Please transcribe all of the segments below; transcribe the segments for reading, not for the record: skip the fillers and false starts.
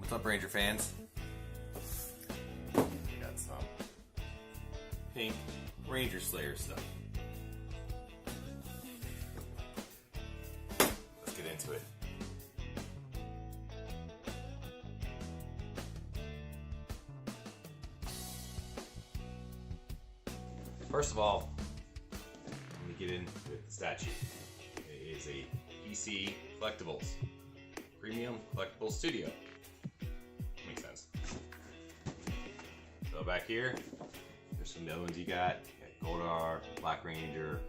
What's up, Ranger fans? We got some pink Ranger Slayer stuff. Let's get into it. First of all, let me get in with the statue. It is a PC Collectibles. Premium Collectibles Studio. Makes sense. So back here, there's some other ones you got. Goldar, Black Ranger,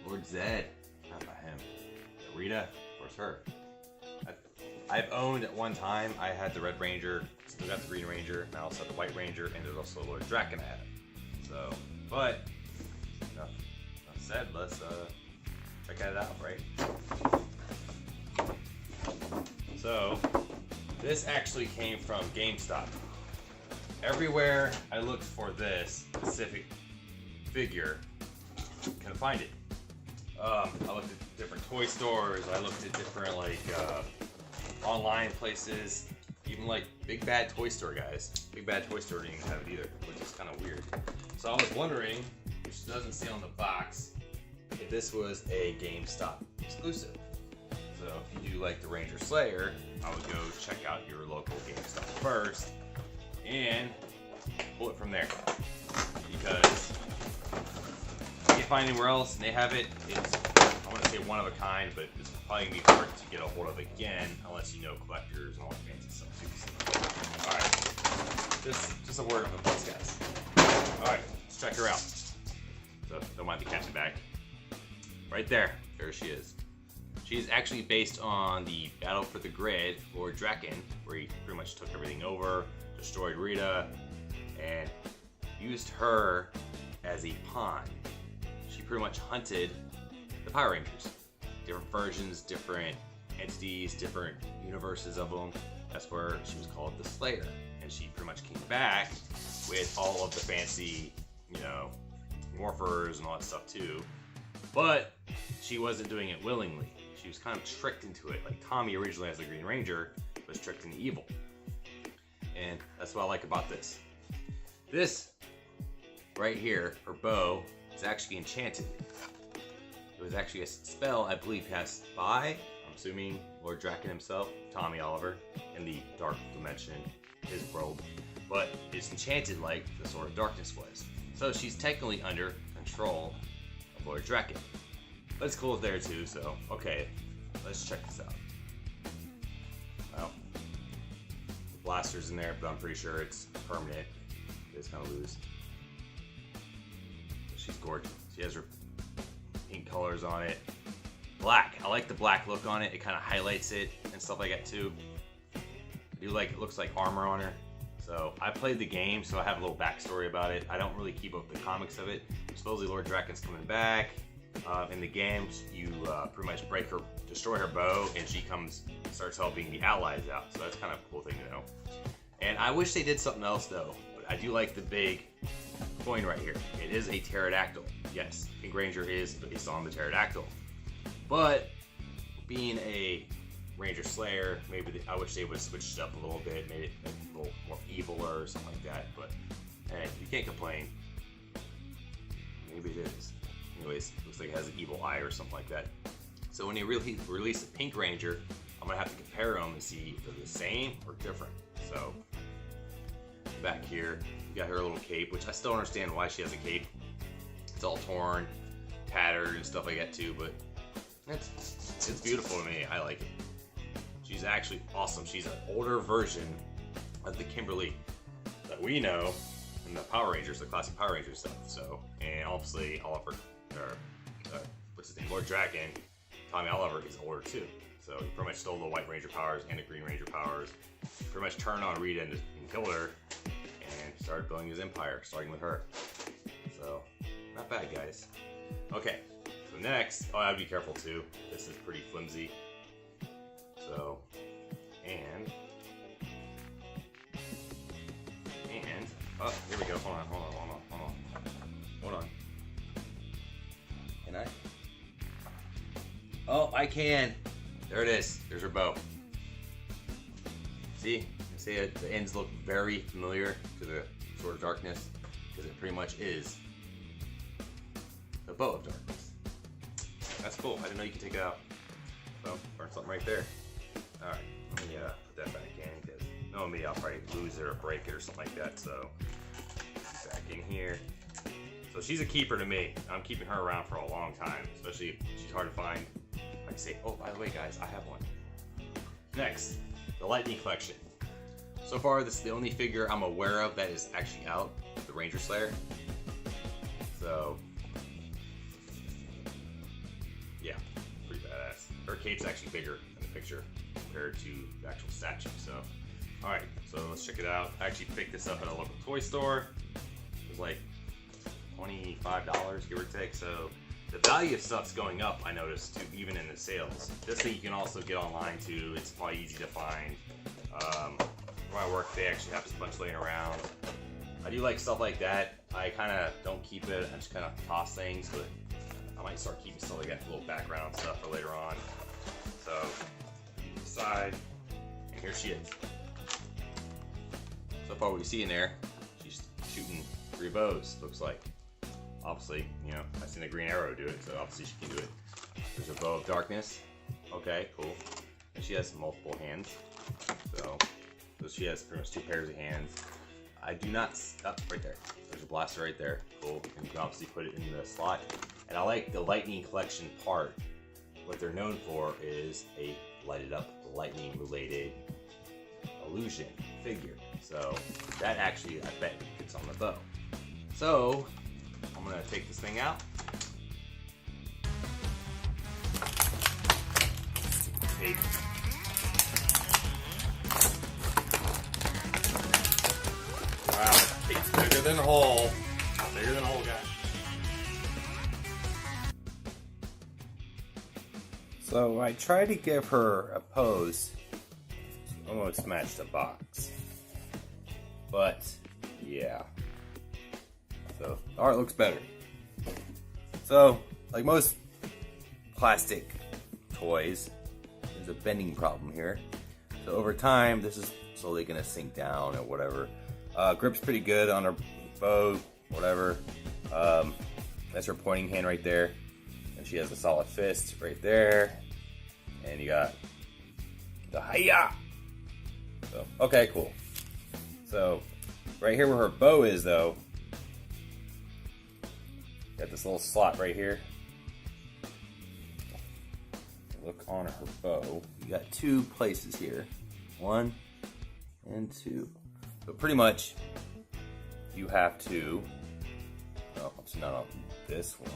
Lord Zed. How about him? Rita, of course her. I've owned at one time, I had the Red Ranger, still got the Green Ranger, and I also had the White Ranger, and there's also Lord Draken I had. So, but, enough said, let's check that out, right? So, this actually came from GameStop. Everywhere I looked for this specific figure, couldn't find it. I looked at different toy stores, I looked at different online places, even like Big Bad Toy Store guys. Big Bad Toy Store didn't even have it either, which is kind of weird. So I was wondering, which doesn't say on the box, if this was a GameStop exclusive. So if you do like the Ranger Slayer, I would go check out your local GameStop first and pull it from there. Because if you can't find anywhere else and they have it, it's, I want to say one of a kind, but it's probably going to be hard to get a hold of again unless you know collectors and all that fancy stuff too. Alright, just a word on the bus, guys. Alright, let's check her out. So don't mind the cat in the back. Right there she is. She is actually based on the Battle for the Grid Lord Draken, where he pretty much took everything over, destroyed Rita, and used her as a pawn. She pretty much hunted the Power Rangers. Different versions, different entities, different universes of them. That's where she was called the Slayer. And she pretty much came back with all of the fancy, morphers and all that stuff too. But she wasn't doing it willingly. She was kind of tricked into it. Like Tommy originally as the Green Ranger was tricked into evil. And that's what I like about this. This right here, her bow, is actually enchanted. It was actually a spell I believe cast by, I'm assuming, Lord Draken himself, Tommy Oliver, in the Dark Dimension, his world. But it's enchanted like the Sword of Darkness was. So she's technically under control of Lord Draken. But it's cool there too, so okay, let's check this out. Well, the blaster's in there, but I'm pretty sure it's permanent. It's kind of loose. She's gorgeous. She has her pink colors on it. Black. I like the black look on it. It kind of highlights it and stuff like that too. I do like, it looks like armor on her. So I played the game, so I have a little backstory about it. I don't really keep up the comics of it. Supposedly Lord Draken's coming back. In the game, you pretty much destroy her bow, and she starts helping the allies out. So that's kind of a cool thing to know. And I wish they did something else though. But I do like the big coin right here. It is a pterodactyl. Yes, Pink Ranger is based on the pterodactyl. But being a Ranger Slayer, maybe I wish they would have switched it up a little bit, made it a little more evil or something like that. But hey, you can't complain. Maybe it is. Anyways, looks like it has an evil eye or something like that. So when you release a Pink Ranger, I'm gonna have to compare them and see if they're the same or different. So back here, you got her little cape, which I still don't understand why she has a cape. It's all torn, tattered, and stuff like that too. But it's beautiful to me. I like it. She's actually awesome. She's an older version of the Kimberly that we know in the Power Rangers, the classic Power Rangers stuff. So, and obviously Oliver, what's his name, Lord Draken, Tommy Oliver is older too. So he pretty much stole the White Ranger powers and the Green Ranger powers. Pretty much turned on Rita and killed her, and started building his empire, starting with her. So, not bad, guys. Okay, so next, oh, I have to be careful too. This is pretty flimsy. So, and oh, here we go. Hold on. Can I? Oh, I can. There it is. There's her bow. See? say it, the ends look very familiar to the Sword of Darkness, because it pretty much is the Bow of Darkness. That's cool. I didn't know you could take it out. So, burn something right there. Alright, let me put that back in, because knowing me, I'll probably lose it or break it or something like that. So, back in here. So she's a keeper to me. I'm keeping her around for a long time, especially if she's hard to find. Like I say, oh, by the way, guys, I have one. Next, the Lightning Collection. So far, this is the only figure I'm aware of that is actually out, the Ranger Slayer. So, yeah, pretty badass. Her cape's actually bigger in the picture compared to the actual statue. So, alright, so let's check it out. I actually picked this up at a local toy store. It was like $25, give or take. So the value of stuff's going up, I noticed, too, even in the sales. This thing you can also get online too. It's probably easy to find. Where I work, they actually have a bunch laying around. I do like stuff like that. I kind of don't keep it. I just kind of toss things, but I might start keeping stuff like that, little background stuff for later on. So, side, and here she is. So far, what you see in there, she's shooting 3 bows, looks like. Obviously, you know, I've seen the Green Arrow do it, so obviously she can do it. There's a Bow of Darkness. Okay, cool. And she has multiple hands. So she has pretty much 2 pairs of hands. I do not, right there. There's a blaster right there. Cool. And you can obviously put it in the slot. And I like the Lightning Collection part. What they're known for is a lighted up, lightning related illusion figure. So that actually, I bet, fits on the bow. So I'm gonna take this thing out. Tape. Wow, tape's bigger than a hole. Bigger than a hole, guys. So I tried to give her a pose to almost match the box. But yeah. So the art looks better. So, like most plastic toys, there's a bending problem here. So over time, this is slowly gonna sink down or whatever. Grip's pretty good on her bow, whatever. That's her pointing hand right there. And she has a solid fist right there. And you got the hiya. So, okay, cool. So, right here where her bow is though, got this little slot right here. Look on her bow. You got 2 places here. 1 and 2. So pretty much you have to, oh, it's not on this one.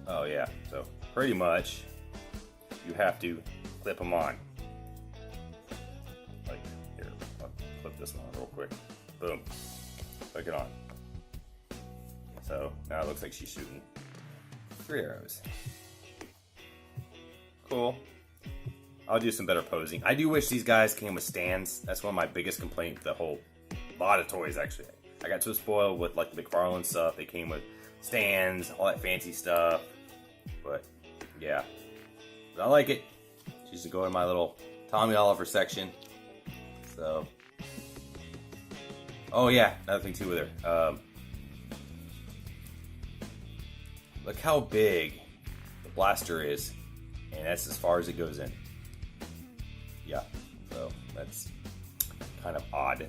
Oh yeah, so pretty much you have to clip them on. Like here, I'll clip this one on real quick. Boom, click it on. So now it looks like she's shooting 3 arrows. Cool. I'll do some better posing. I do wish these guys came with stands. That's one of my biggest complaints. The whole lot of toys actually. I got so spoiled with like the McFarlane stuff. They came with stands, all that fancy stuff. But yeah, but I like it. She's to go in my little Tommy Oliver section. So, oh yeah, another thing too with her. Look how big the blaster is, and that's as far as it goes in. Yeah, so that's kind of odd.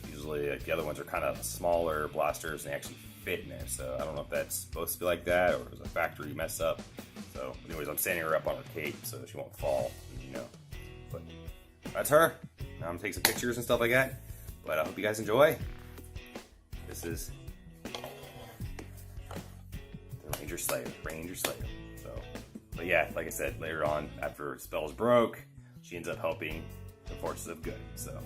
Usually the other ones are kind of smaller blasters and they actually fit in there, so I don't know if that's supposed to be like that or it was a factory mess up. So anyways, I'm standing her up on her cape so she won't fall, you know. But that's her. Now I'm gonna take some pictures and stuff like that, but I hope you guys enjoy. This is the Ranger Slayer. So, but yeah, like I said, later on, after spells broke, she ends up helping the forces of good. So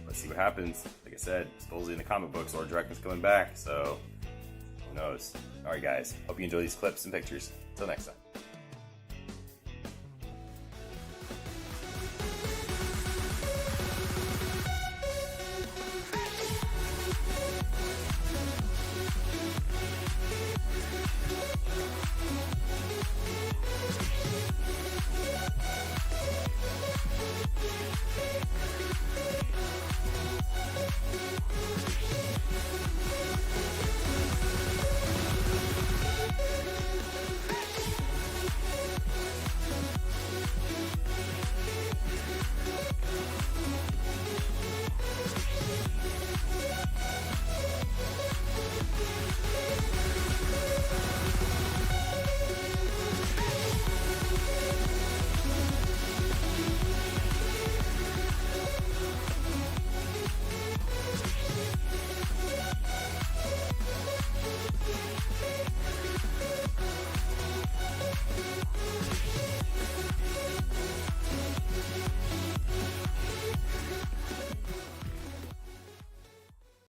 let's see what happens. Like I said, supposedly in the comic books, Lord Draken's coming back. So who knows? All right, guys. Hope you enjoy these clips and pictures. Until next time.